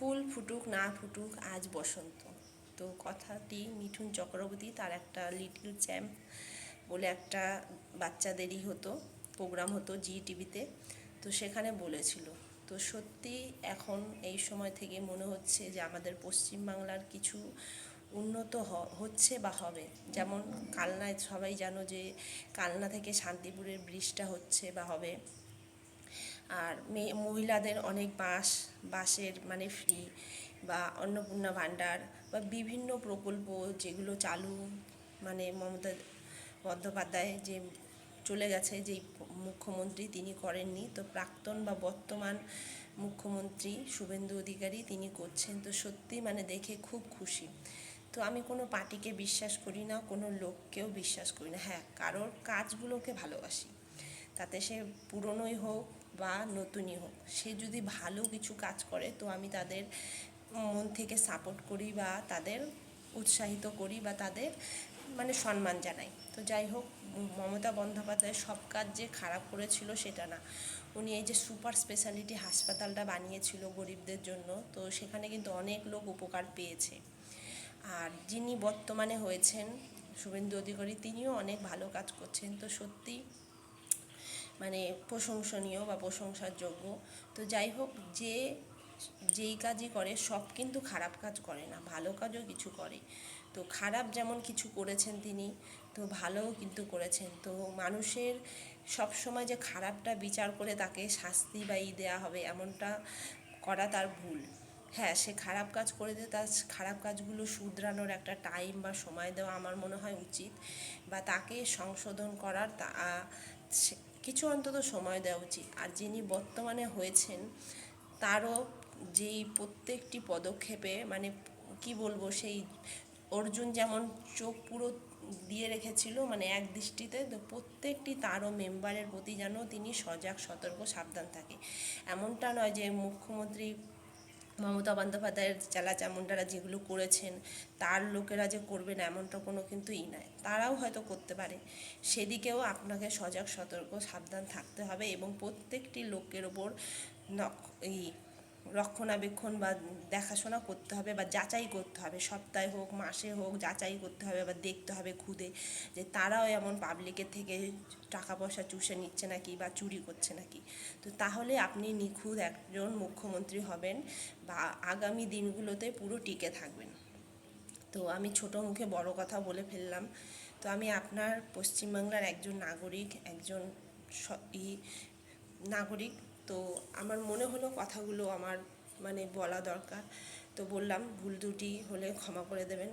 ফুল ফুটুক না ফুটুক আজ বসন্ত। তো কথাটি মিঠুন চক্রবর্তী তার একটা লিটল চ্যাম্প বলে একটা বাচ্চাদেরই হতো প্রোগ্রাম হতো জি টিভিতে, তো সেখানে বলেছিল। তো সত্যি এখন এই সময় থেকে মনে হচ্ছে যে আমাদের পশ্চিমবাংলার কিছু উন্নত হচ্ছে বা হবে। যেমন কালনায় সবাই জানো যে কালনা থেকে শান্তিপুরের ব্রিজটা হচ্ছে বা হবে। আর মহিলাদের অনেক বাসের মানে ফ্রি বা অন্নপূর্ণা ভাণ্ডার বা বিভিন্ন প্রকল্প যেগুলো চালু, মানে মমতা বন্দ্যোপাধ্যায় যে চলে গেছে, যেই মুখ্যমন্ত্রী তিনি করেননি, তো প্রাক্তন বা বর্তমান মুখ্যমন্ত্রী শুভেন্দু অধিকারী তিনি করছেন। তো সত্যি মানে দেখে খুব খুশি। তো আমি কোনো পার্টিকে বিশ্বাস করি না, কোনো লোককেও বিশ্বাস করি না। হ্যাঁ, কারোর কাজগুলোকে ভালোবাসি, তাতে সে পুরনোই হোক বা নতুনই হোক, সে যদি ভালো কিছু কাজ করে তো আমি তাদের মন থেকে সাপোর্ট করি বা তাদের উৎসাহিত করি বা তাদের মানে সম্মান জানাই। তো যাই হোক, মমতা বন্দ্যোপাধ্যায় সব কাজ যে খারাপ করেছিল সেটা না। উনি এই যে সুপার স্পেশালিটি হাসপাতালটা বানিয়েছিল গরিবদের জন্য, তো সেখানে কিন্তু অনেক লোক উপকার পেয়েছে। আর যিনি বর্তমানে হয়েছেন শুভেন্দু অধিকারী, তিনিও অনেক ভালো কাজ করছেন। তো সত্যি মানে প্রশংসনীয় বা প্রশংসার যোগ্য। তো যাই হোক, যেই কাজই করে সব কিন্তু খারাপ কাজ করে না, ভালো কাজও কিছু করে। তো খারাপ যেমন কিছু করেছেন তিনি, তো ভালোও কিন্তু করেছেন। তো মানুষের সব সময় যে খারাপটা বিচার করে তাকে শাস্তি বা দেওয়া হবে এমনটা করা তার ভুল। হ্যাঁ, সে খারাপ কাজ করে দিয়ে তার খারাপ কাজগুলো শুধরানোর একটা টাইম বা সময় দেওয়া আমার মনে হয় উচিত, বা তাকে সংশোধন করার কিছু অন্তত সময় দেওয়া উচিত। আর যিনি বর্তমানে হয়েছেন তারও যেই প্রত্যেকটি পদক্ষেপে মানে কি বলবো, সেই অর্জুন যেমন চোখ পুরো দিয়ে রেখেছিল মানে এক দৃষ্টিতে, তো প্রত্যেকটি তারও মেম্বারের প্রতি যেন তিনি সজাগ সতর্ক সাবধান থাকে। এমনটা নয় যে মুখ্যমন্ত্রী মমতা বন্দ্যোপাধ্যায়ের চেলা চামুন্ডারা যেগুলো করেছেন তার লোকেরা যে করবে না এমনটা কোনো কিন্তু নয়, তারাও হয়তো করতে পারে। সেদিকেও আপনাকে সজাগ সতর্ক সাবধান থাকতে হবে এবং প্রত্যেকটি লোকের ওপর এই রক্ষণাবেক্ষণ বা দেখাশোনা করতে হবে বা যাচাই করতে হবে, সপ্তাহে হোক মাসে হোক যাচাই করতে হবে বা দেখতে হবে খুদে যে তারাও এমন পাবলিকের থেকে টাকা পয়সা চুষে নিচ্ছে নাকি বা চুরি করছে নাকি। তো তাহলে আপনি নিখুঁত একজন মুখ্যমন্ত্রী হবেন বা আগামী দিনগুলোতে পুরো টিকে থাকবেন। তো আমি ছোটো মুখে বড় কথা বলে ফেললাম। তো আমি আপনার পশ্চিমবাংলার একজন নাগরিক, একজন নাগরিক। তো আমার মনে হলো কথাগুলো আমার মানে বলা দরকার, তো বললাম। ভুল ত্রুটি হলে ক্ষমা করে দেবেন।